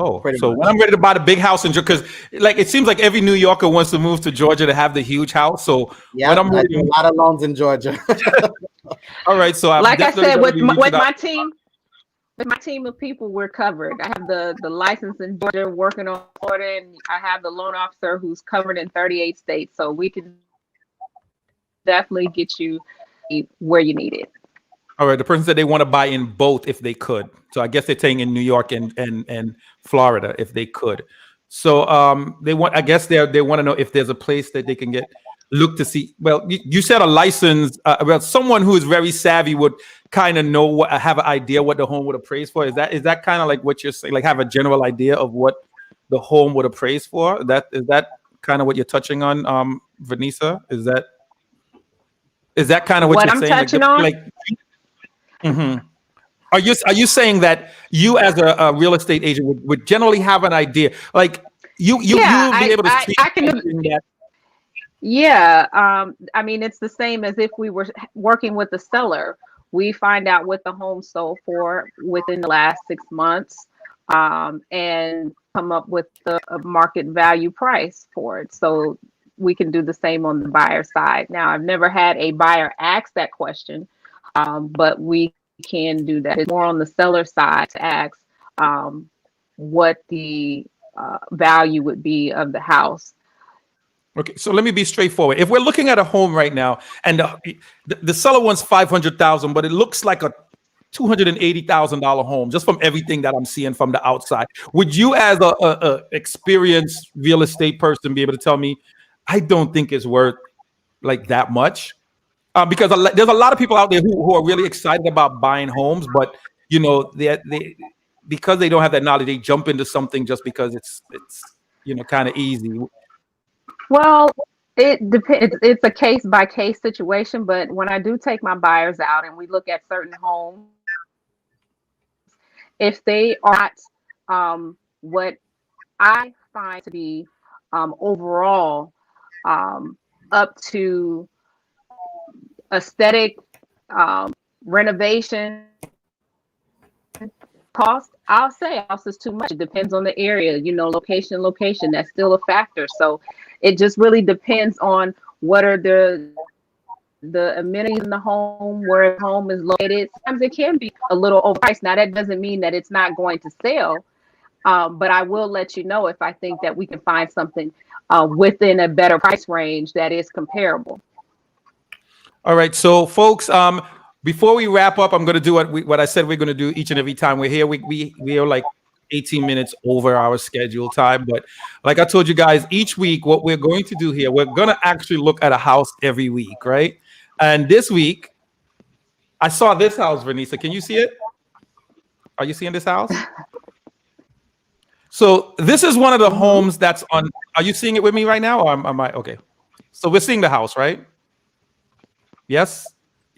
Oh, so when I'm ready to buy the big house in Georgia, because like it seems like every New Yorker wants to move to Georgia to have the huge house. So when I'm ready, I do a lot of loans in Georgia. All right, so like I said, with my team. With my team of people, we're covered. I have the license in Georgia working on Florida, and I have the loan officer who's covered in 38 states. So we can definitely get you where you need it. All right. The person said they want to buy in both if they could. So I guess they're saying in New York and Florida if they could. So they want. I guess they want to know if there's a place that they can look to see. Well, you said a license. Well, someone who is very savvy would kind of have an idea what the home would appraise for. Is that kind of like what you're saying? Like have a general idea of what the home would appraise for? Is that kind of what you're touching on, Vanessa? Is that kind of what you're I'm saying? Touching on? Mm-hmm. Are you saying that you as a real estate agent would generally have an idea? Like you'll be able to see that. Yeah. I mean, it's the same as if we were working with the seller. We find out what the home sold for within the last 6 months, and come up with the market value price for it. So we can do the same on the buyer side. Now, I've never had a buyer ask that question, but we can do that. It's more on the seller side to ask what the value would be of the house. Okay, so let me be straightforward. If we're looking at a home right now, and the seller wants $500,000, but it looks like a $280,000 home, just from everything that I'm seeing from the outside, would you, as a experienced real estate person, be able to tell me, I don't think it's worth like that much? Because there's a lot of people out there who are really excited about buying homes, but they because they don't have that knowledge, they jump into something just because it's kind of easy. Well, it depends. It's a case by case situation, but when I do take my buyers out and we look at certain homes, if they are not what I find to be overall up to aesthetic renovation cost, I'll say house is too much. It depends on the area, location, that's still a factor. So it just really depends on what are the amenities in the home, where the home is located. Sometimes it can be a little overpriced. Now that doesn't mean that it's not going to sell, but I will let you know if I think that we can find something within a better price range that is comparable. All right, so folks, before we wrap up, I'm going to do what I said we're going to do each and every time we're here. We are like 18 minutes over our scheduled time, but like I told you guys, each week what we're going to do here, we're going to actually look at a house every week, right? And this week, I saw this house, Vanessa. Can you see it? Are you seeing this house? So this is one of the homes that's on. Are you seeing it with me right now, or am I okay? So we're seeing the house, right? Yes.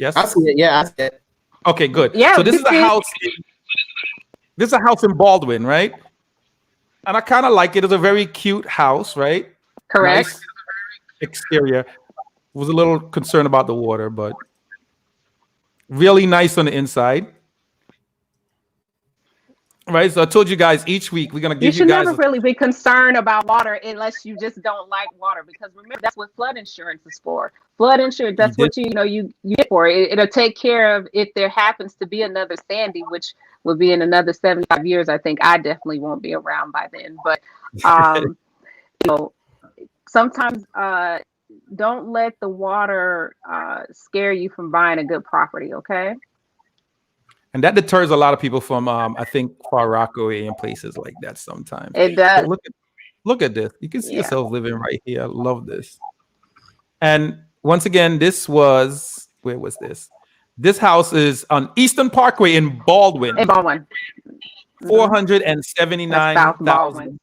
I see it. Yeah, I see it. Okay, good. Yeah. So this is a house. This is a house in Baldwin, right? And I kind of like it. It's a very cute house, right? Correct. Nice exterior. Was a little concerned about the water, but really nice on the inside. Right. So I told you guys each week we're gonna give you guys. You should never really be concerned about water unless you just don't like water, because remember that's what flood insurance is for. Flood insurance, that's what you get for it. It'll take care of if there happens to be another Sandy, which will be in another 75 years. I think I definitely won't be around by then. But sometimes don't let the water scare you from buying a good property. Okay. And that deters a lot of people from, I think, Far Rockaway and places like that sometimes. It does. Look at this. You can see yourself living right here. I love this. And once again, where was this? This house is on Eastern Parkway in Baldwin. In Baldwin. 479,000.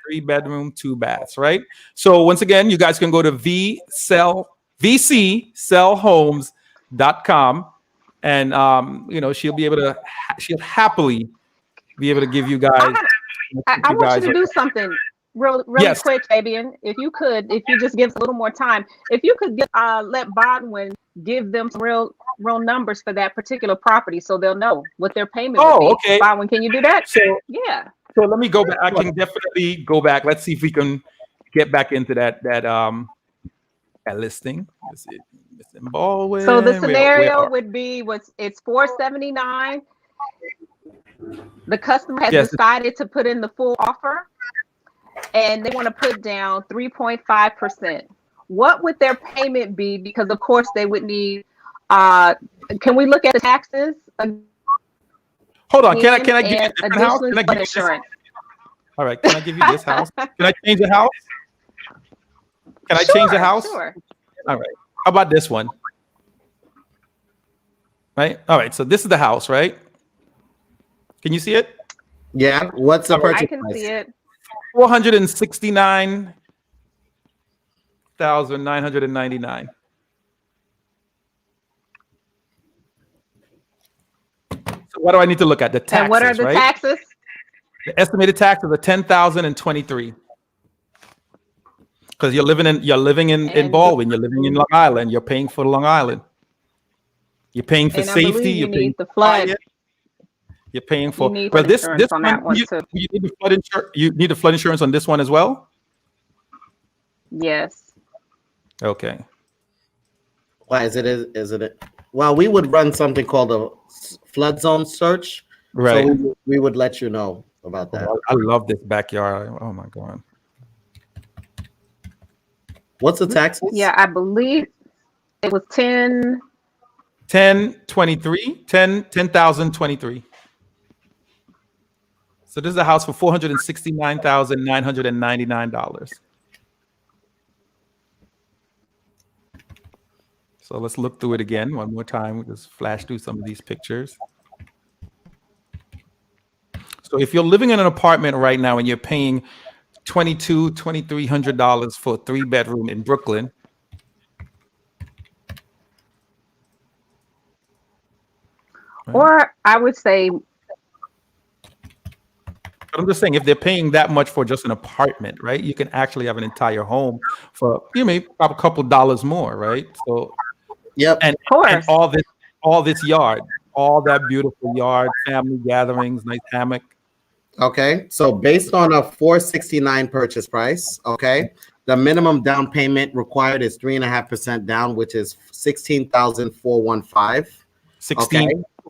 3-bedroom, 2 baths, right? So once again, you guys can go to vcsellhomes.com, and she'll happily be able to give you guys. I want you to do something really Yes. quick, Fabian. If you just give us a little more time, if you could let Bodwin give them some real numbers for that particular property, so they'll know what their payment would be. Okay. Bodwin, can you do that? So yeah. So let me go back. I can definitely go back. Let's see if we can get back into that listing. Let's see. It's in Baldwin. So the scenario would be it's $479. The customer has decided to put in the full offer, and they want to put down 3.5%. What would their payment be? Because of course they would need. Can we look at the taxes? Hold on. Can I give you a different house? Can I give you insurance? All right. Can I give you this house? Can I change the house? Can I change the house? Sure. All right. How about this one? Right. All right. So this is the house, right? Can you see it? Yeah. What's the purchase I can price? see it. $469,999. So what do I need to look at? The taxes, And what are the taxes? The estimated taxes are $10,023. Because you're living in Baldwin, you're living in Long Island, you're paying for Long Island. You're paying for safety. You you're paying need the flood. You're paying for. You need Well, this insurance on that one you too. need the flood insurance. You need the flood insurance on this one as well. Yes. Okay. Why is it? Well, we would run something called a flood zone search. Right. So we would let you know about that. I love this backyard. Oh my God. What's the taxes? Yeah, I believe it was 10,023. So this is a house for $469,999. So let's look through it again one more time. We'll just flash through some of these pictures. So if you're living in an apartment right now and you're paying $2,300 for a 3-bedroom in Brooklyn, or I would say, but I'm just saying, if they're paying that much for just an apartment, right? You can actually have an entire home for maybe a couple dollars more, right? So, yep. And all this yard, all that beautiful yard, family gatherings, nice hammock. Okay, so based on a $469 purchase price, okay, the minimum down payment required is 3.5% down, which is $16,415.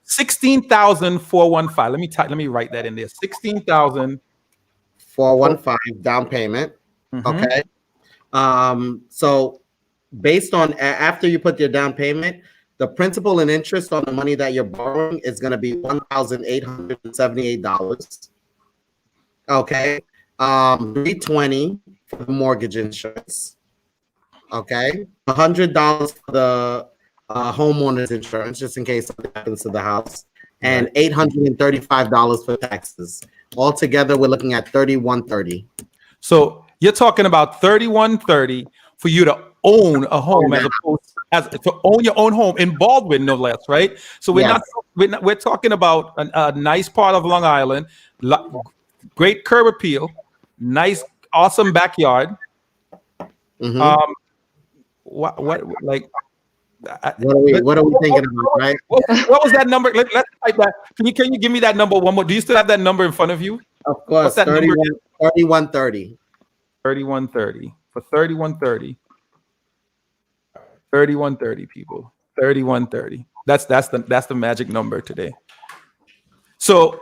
16,415. Let me write that in there. 16,415 down payment. Mm-hmm. Okay. So based on after you put your down payment, the principal and interest on the money that you're borrowing is going to be $1,878. Okay. $320 for the mortgage insurance. Okay. $100 for the homeowner's insurance, just in case something happens to the house, and $835 for taxes. Altogether, we're looking at $3,130. So you're talking about $3,130 for you to own a home, as opposed to own your own home in Baldwin, no less, right? So we're talking about a nice part of Long Island, great curb appeal, nice, awesome backyard. Mm-hmm. What are we thinking about, right? What was that number? Let's type that. Can you give me that number one more? Do you still have that number in front of you? Of course. $3,130. $3,130 for $3,130. $3,130, people. $3,130. That's the magic number today. So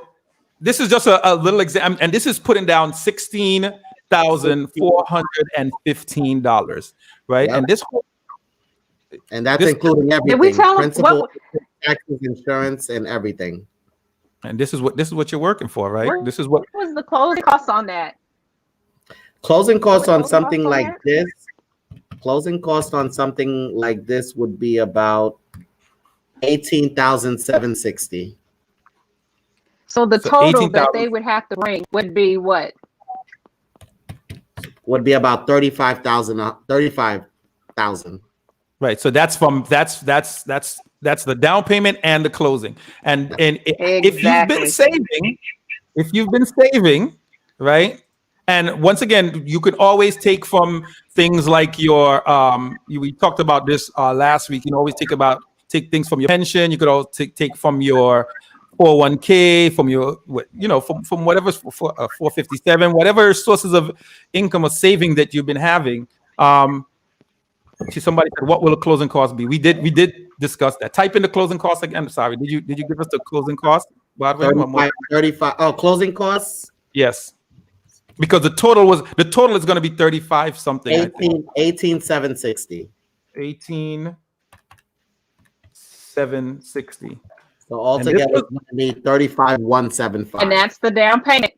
this is just a little exam, and this is putting down $16,415, right? Yep. And that's including everything. Did we tell them principal, taxes, insurance, and everything. And this is what you're working for, right? What was the closing costs on that? Closing costs on something like this. Closing cost on something like this would be about $18,760. So the total that they would have to bring would be what? would be about 35,000. Right. So that's the down payment and the closing. And Exactly. if you've been saving, right? And once again, you can always take from things like your we talked about this last week. You can always take things from your pension. You could also take from your 401k, from your from whatever 457, whatever sources of income or saving that you've been having. Somebody said, "What will the closing cost be?" We did discuss that. Type in the closing cost again. I'm sorry. Did you give us the closing cost? 35. Oh, closing costs. Yes, because the total is going to be 35 something. 18,760. 18,760. So altogether, it's going to be 35,175. And that's the down payment.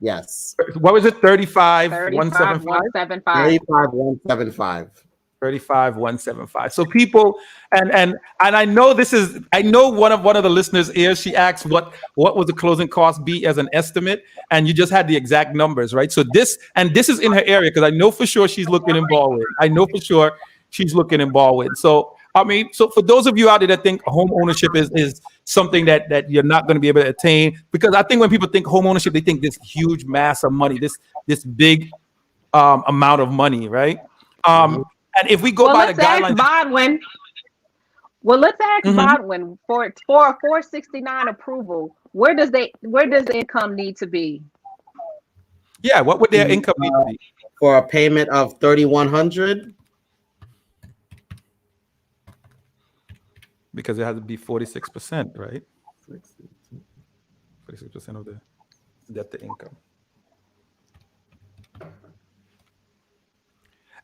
Yes. What was it? 35,175. 35,175. 35,175. So people, and I know one of the listeners here, she asked what was the closing cost be as an estimate, and you just had the exact numbers, right? So this is in her area, because I know for sure she's looking in Baldwin. So I mean, so for those of you out there that think home ownership is something that you're not going to be able to attain, because I think when people think home ownership, they think this huge mass of money, this big amount of money, right? And if we go by the guidelines, Bodwin. Well, let's ask Bodwin for a 469 approval. Where does the income need to be? Yeah, what would their income need to be? For a payment of 3,100. Because it has to be 46%, right? 46% of the debt to income.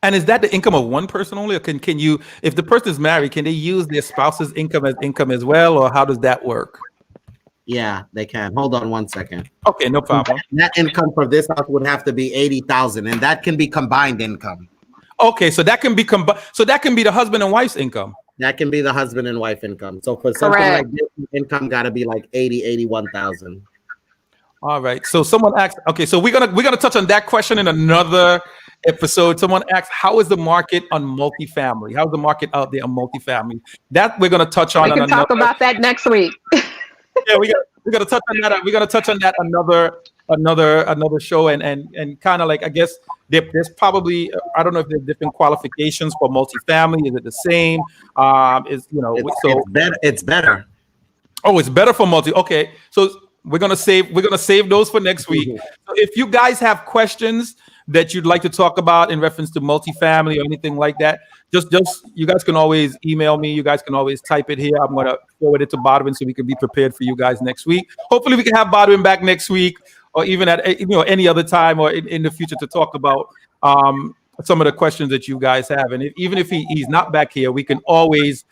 And is that the income of one person only, or can you, if the person is married, can they use their spouse's income as well, or how does that work? Yeah, they can. Hold on one second. Okay, no problem. Net income for this house would have to be 80,000, and that can be combined income. Okay, so that can be the husband and wife's income. That can be the husband and wife income. So for something like this, income got to be like 81,000. All right. So someone asked. Okay, so we're gonna touch on that question in another episode. Someone asked, "How is the market on multifamily? How's the market out there on multifamily?" That we're gonna touch on. We can talk about that next week. Yeah, we're gonna touch on that. We're gonna touch on that another show, and kind of like, I guess there's probably, I don't know if there's different qualifications for multifamily. Is it the same? It's better. Oh, it's better for multi. Okay, so we're gonna save those for next week. So if you guys have questions that you'd like to talk about in reference to multifamily or anything like that, just you guys can always email me. You guys can always type it here. I'm gonna forward it to Bodwin so we can be prepared for you guys next week. Hopefully, we can have Bodwin back next week, or even at any other time or in the future to talk about some of the questions that you guys have. And even if he's not back here, we can always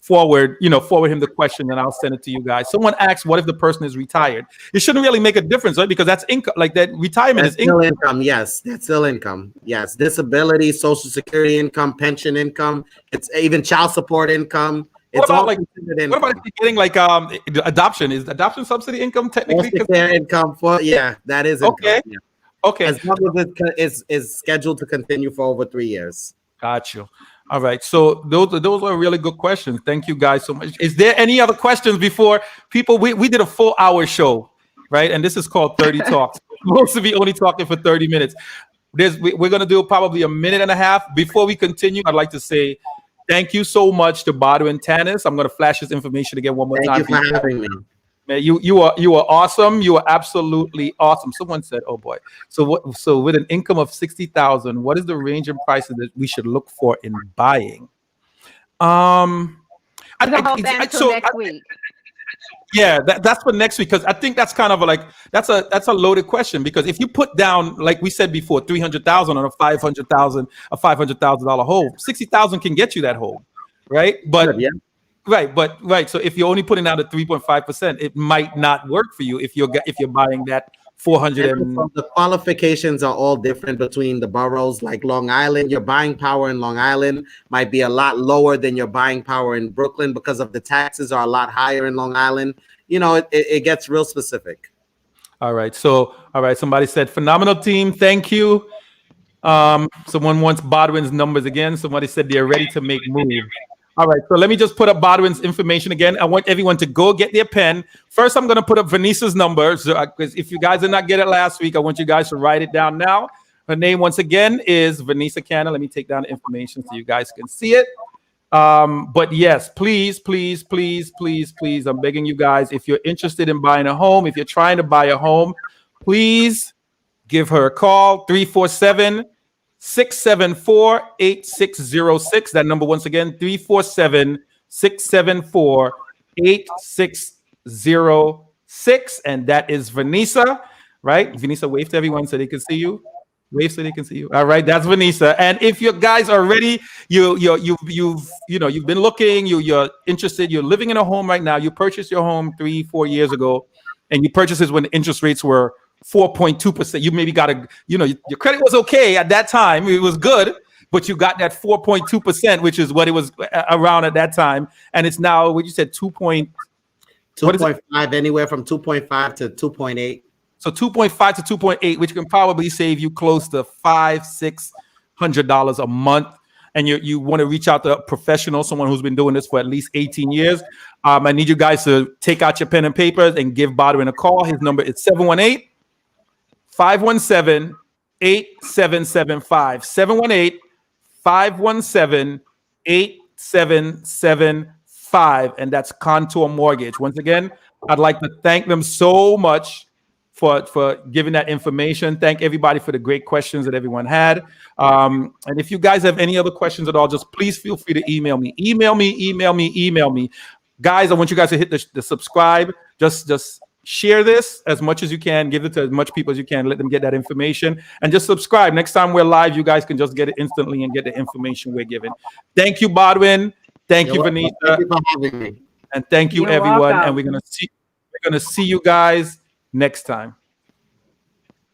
forward him the question, and I'll send it to you guys. Someone asked, what if the person is retired? It shouldn't really make a difference, right? Because that's income, like that retirement is still income. Yes, that's still income. Yes, disability, social security income, pension income. It's even child support income. It's all considered income. What about getting like adoption? Is adoption subsidy income technically? Income that is income. Okay. Yeah. Okay. As long as it is scheduled to continue for over 3 years. Got you. All right. So those are really good questions. Thank you guys so much. Is there any other questions before people? We did a full hour show, right? And this is called 30 Talks. We're supposed to be only talking for 30 minutes. We're going to do probably a minute and a half. Before we continue, I'd like to say thank you so much to Bodwin Tannis. I'm going to flash his information again one more time. Thank you for having me. Man, you are awesome. You are absolutely awesome. Someone said, "Oh boy." So with an income of 60,000, what is the range in prices that we should look for in buying? Next week. Yeah, that's for next week, because I think that's kind of that's a loaded question, because if you put down, like we said before, 300,000 on a $500,000 home, 60,000 can get you that home, right? But yeah. Right. So if you're only putting out a 3.5%, it might not work for you if you're buying that 400. The qualifications are all different between the boroughs. Like Long Island, your buying power in Long Island might be a lot lower than your buying power in Brooklyn, because of the taxes are a lot higher in Long Island. It gets real specific. All right. Somebody said, phenomenal team. Thank you. Someone wants Bodwin's numbers again. Somebody said they're ready to make moves. All right, so let me just put up Bodwin's information again. I want everyone to go get their pen. First, I'm going to put up Venisa's number. Because if you guys did not get it last week, I want you guys to write it down now. Her name, once again, is Venisa Cannon. Let me take down the information so you guys can see it. But yes, please, please, please, please, please, I'm begging you guys, if you're interested in buying a home, if you're trying to buy a home, please give her a call, 347-674-8606. That number, once again, 347-674-8606. And that is Venisa, right? Venisa, wave to everyone so they can see you. Wave so they can see you. All right, that's Venisa. And if you guys are ready, you've been looking, you're interested, you're living in a home right now, you purchased your home 3-4 years ago, and you purchased it when the interest rates were 4.2%. You maybe got your credit was okay at that time. It was good, but you got that 4.2%, which is what it was around at that time. And it's now, what you said, 2.5, anywhere from 2.5 to 2.8. So 2.5 to 2.8, which can probably save you close to $500-$600 a month. And you want to reach out to a professional, someone who's been doing this for at least 18 years. I need you guys to take out your pen and paper and give Bodwin a call. His number is 718-517-8775. 718-517-8775. And that's Contour Mortgage. Once again, I'd like to thank them so much for giving that information. Thank everybody for the great questions that everyone had. And if you guys have any other questions at all, just please feel free to email me. Email me. Guys, I want you guys to hit the subscribe. Just share this as much as you can. Give it to as much people as you can. Let them get that information. And just subscribe. Next time we're live, you guys can just get it instantly and get the information we're giving. Thank you, Bodwin. Thank you, Venisa. Thank you for having me. And thank you, You're everyone. welcome. And we're gonna see you guys next time.